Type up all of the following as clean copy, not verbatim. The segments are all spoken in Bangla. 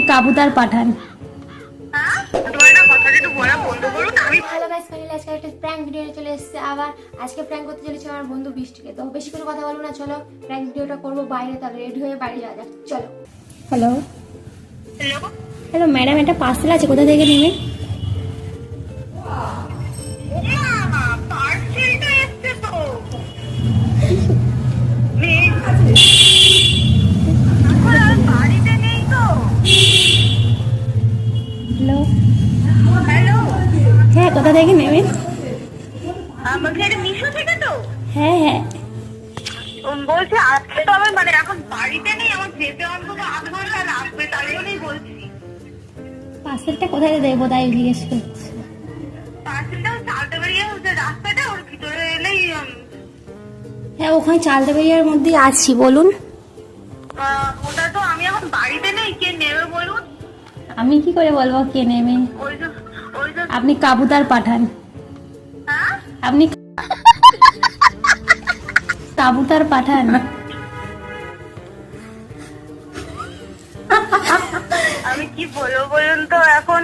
কাবুতার পাঠান। হ্যালো গাইস, ফাইনালি আজকে একটা প্র্যাঙ্ক ভিডিও চলে এসেছে। আবার আজকে প্র্যাঙ্ক করতে চলেছে আমার বন্ধু বৃষ্টিকে। তো বেশি করে কথা বলবো না, চলো প্র্যাঙ্ক ভিডিওটা করবো বাইরে। তাহলে রেডি হয়ে বাড়ি যাওয়া যাক, চলো। হ্যালো হ্যালো হ্যালো ম্যাডাম, একটা পার্সেল আছে, কোথা থেকে নেবেন? পার্সেলটা এসছে তো বাড়িতে নেই তো। হ্যালো হ্যালো হ্যাঁ, কোথা থেকে নেবেন? বলছি এটা মিশো থেকে তো। হ্যাঁ হ্যাঁ, বলছি আজকে তো আমি মানে এখন বাড়িতে নেই, আমার যেতে অন্তত আধ ঘন্টা লাগবে, তাই জন্যই বলছি। পার্সেলটা কোথায় দেবো তাই জিজ্ঞেস করছি। পার্সেলটা চালতে বেরিয়ে হচ্ছে রাস্তাটা, ওর ভিতরে এলেই হ্যাঁ, ওখানে চালতে বেরিয়ার মধ্যেই আছি, বলুন। ওটা তো আমি এখন বাড়িতে নেই, কে নেবে বলুন? আমি কি করে বলবো কে নেবে? ওই যে আপনি কাবুতার পাঠান। হ্যাঁ আপনি কাবুতার পাঠান। আমি কি বলবো বলুন তো, এখন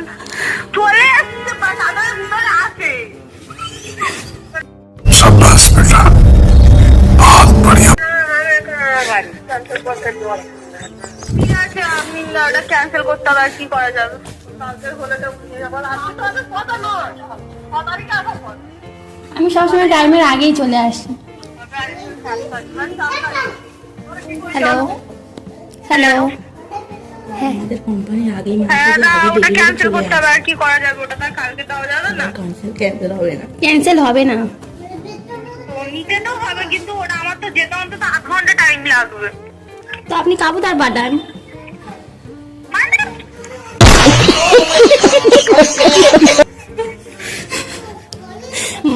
চলে আসছে বা সাধারণ ভিতরে আছে। शाबाश बेटा, बहुत बढ़िया। ঠিক আছে, আপনি ওটা ক্যান্সেল করতে হবে, আর কি করা যাবে? ক্যান্সেল হলে তো বুঝে যাবো। কথা নয়, 6 তারিখে আসার পর। আমি সবসময় টাইমের আগেই চলে আসি। হ্যালো হ্যালো হ্যাঁ, আমাদের কোম্পানি আগেই হ্যাঁ না, ওটা ক্যান্সেল করতে হবে, আর কি করা যাবে? ওটা তো আর কালকে দেওয়া যাবে না। ক্যান্সেল হবে না। ক্যান্সেল হবে না। তো নিতে তো হবে, কিন্তু ওটা আমার তো যেতে অন্তত আধ ঘন্টা টাইম লাগবে। তো আপনি কাবুতার পাঠান। মানে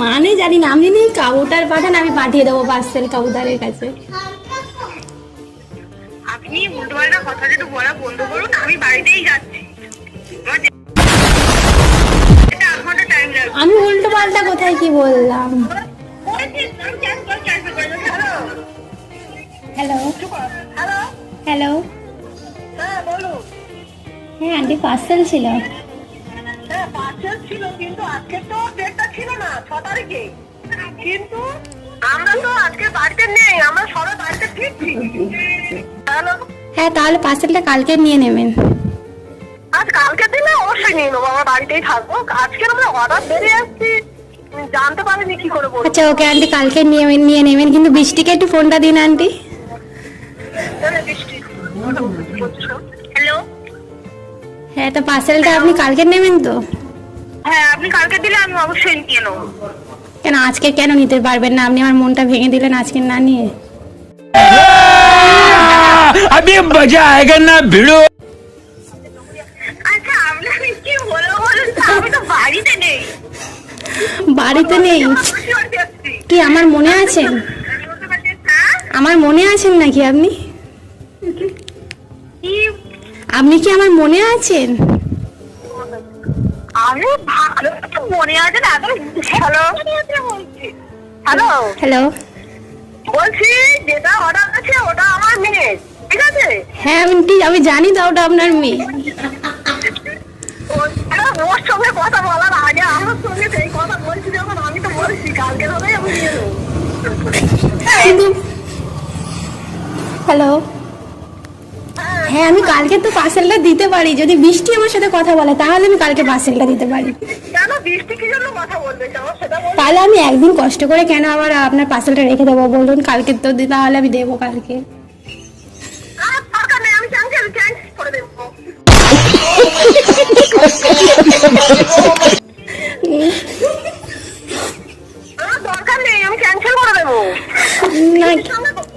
মানে জানি না, আপনি নেই কাবুতার পাঠান, আমি পাঠিয়ে দেবো পার্সেল কাবুতারের কাছে। আপনি উল্টোপাল্টা কথা যেটা বলা বন্ধ করুন, আমি বাড়িতেই যাচ্ছি। আমার যেতে আধ ঘন্টা টাইম লাগবে। আমি উল্টো পাল্টা কোথায় কি বললাম? হ্যালো হ্যালো হ্যালো হ্যাঁ বলুন। হ্যাঁ আন্টি, পার্সেল ছিল। হ্যাঁ পার্সেল ছিল, কিন্তু আজকে তো ডেটটা ছিল না, 6 তারিখে। কিন্তু আমরা তো আজকে বাড়িতে নেই, আমরা সবাই বাড়িতে ফিরছি। হ্যালো হ্যাঁ, তাহলে পার্সেলটা কালকে নিয়ে নেবেন। আজ কালকে দিলে অবশ্যই নিয়ে নেবো, আমরা বাড়িতেই থাকবো। আজকে আমরা অর্ডার বেরিয়ে আসছি, জানতে পারিনি কি করে বলবো। আচ্ছা ওকে আন্টি, কালকে নিয়ে নেবেন, কিন্তু বৃষ্টিকে একটু ফোনটা দিন আন্টি। হ্যালো হ্যাঁ, তো পার্সেলটা আপনি কালকে নেবেন তো? হ্যাঁ, আপনি কালকে দিলে আমি অবশ্যই নিয়ে নেবো। কেন আজকে কেন নিতে পারবেন না? আপনি আমার মনটা ভেঙে দিলেন আজকে না নিয়ে। अभी मजा आएगा ना भिड़ो। আচ্ছা আপনি কি বলবো বলুন তো, আমি তো বাড়িতে নেই। বাড়িতে নেই? কি আমার মনে আছেন? আমার মনে আছেন নাকি আপনি? আপনি কি আমার মনে আছেন? আমি ভালো তো মনে আছে না। হ্যালো হ্যালো হ্যালো বলছি, যেটা অর্ডার আছে ওটা আমার মেয়ে, ঠিক আছে? হ্যাঁ আন্টি, আমি জানি তো ওটা আপনার মেয়ে। ওর সঙ্গে কথা বলার আগে আমার সঙ্গে সেই কথা বলছি, যখন আমি তো বলছি কালকে হবে আমি নিয়ে নেবো। কিন্তু হ্যালো হ্যাঁ, আমি কালকে তো পার্সেলটা দিতে পারি, যদি বৃষ্টি আমার সাথে কথা বলে তাহলে আমি কালকে পার্সেলটা দিতে পারি। কেন বৃষ্টি কি জন্য কথা বলবে আমার সেটা বল। তাহলে আমি একদিন কষ্ট করে কেন আবার আপনার পার্সেলটা রেখে দেবো বলুন? কালকে তো তাহলে আমি দেবো কালকে। আর দরকার নেই, আমি ক্যান্সেল করে দেবো। আমার দরকার নেই, আমি ক্যান্সেল করে দেবো। না,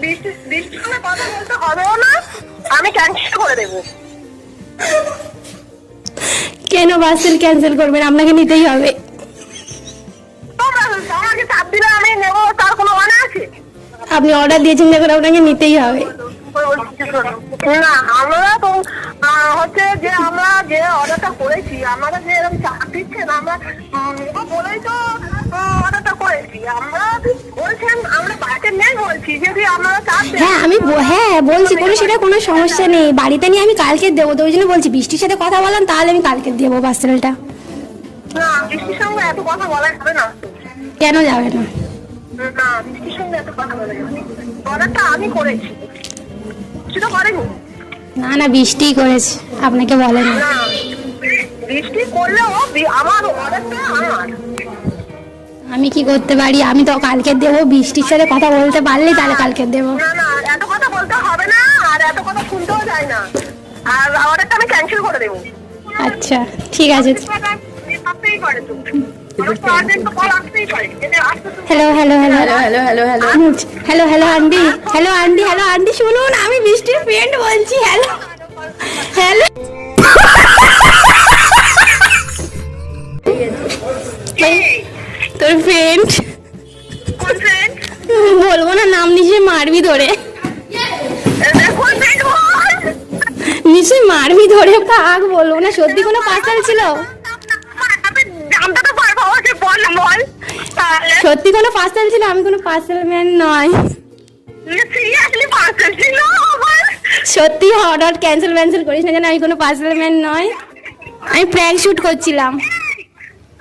বৃষ্টির সঙ্গে কথা বলতে হবেও না, আমি ক্যান্সেল করে দেবো। কেন পার্সেল ক্যান্সেল করবেন? আপনাকে নিতেই হবে। তোমরা আমাকে চাপ দিলে আমি নেবো, তার কোনো মানে আছে? আপনি অর্ডার দিয়েছেন যখন আপনাকে নিতেই হবে। না আমরা তো হচ্ছে যে আমরা যে অর্ডারটা করেছি, আমরা যে এরকম চাপ দিচ্ছেন, আমরা বলেই তো অর্ডারটা করেছি। আমরা বলছেন আমরা বাড়িতে নেই বলছি, যে যদি আপনারা চান হ্যাঁ হ্যাঁ বলছি কোনো সেটা কোনো সমস্যা নেই, বাড়িতে নিয়ে আমি কালকে দেবো, তো ওই জন্য বলছি বৃষ্টির সাথে কথা বললাম তাহলে আমি কালকে দেবো পার্সেলটা। না, বৃষ্টির সঙ্গে এত কথা বলা যাবে না। কেন যাবে না? না, বৃষ্টির সঙ্গে এত কথা বলা যাবে না। অর্ডারটা আমি করেছি, সেটা করেনি। না না, বৃষ্টিই করেছে, আপনাকে বলেনি। না, বৃষ্টি করলেও আমার অর্ডারটা আমার। আমি কি করতে পারি, আমি তো কালকে দেবো, বৃষ্টির সাথে কথা বলতে পারলেই তাহলে কালকে দেবো। না না, এত কথা বলতে হবে না, আর এত কথা শুনতেও যায় না। আর অর্ডারটা আমি ক্যান্সেল করে দেবো। আচ্ছা ঠিক আছে। আসতেই পারে তো, তো কল আসতেই পারে। Hello hello hello hello hello hello hello hello hello aunty, hello aunty, hello aunty, শুনুন আমি বৃষ্টির ফ্রেন্ড বলছি। হ্যালো হ্যালো, তোর ফ্রেন্ড কোন ফ্রেন্ড? বলবো না নাম, নিশ্চয়ই মারবি ধরে, কোন ফ্রেন্ড বল? নিশ্চয়ই মারবি ধরে, থাক বলবো না। সত্যি কোনো পার্সেল ছিল? জানতে তো পারবো, যে বল না বল। তাহলে সত্যি কোনো পার্সেল ছিল? আমি কোনো পার্সেল ম্যান নয়, সিরিয়াসলি পার্সেল ছিল আমার। সত্যি অর্ডার ক্যান্সেল করিস না, যেন আমি কোনো পার্সেল ম্যান নয়, আমি প্র্যাঙ্ক শুট করছিলাম।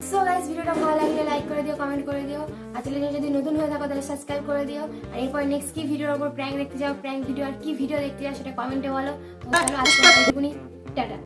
সো গাইস, ভিডিওটা ভালো লাগলে লাইক করে দিও, কমেন্ট করে দিও, আর চ্যানেলে যদি নতুন হয়ে থাকো তাহলে সাবস্ক্রাইব করে দিও। আর এরপর নেক্সট কি ভিডিওর উপর প্র্যাঙ্ক দেখতে যাও, প্র্যাঙ্ক ভিডিও আর কি ভিডিও দেখতে যাও সেটা কমেন্টে বলো। তো চলো আজকে এইটুকুনি, টাটা।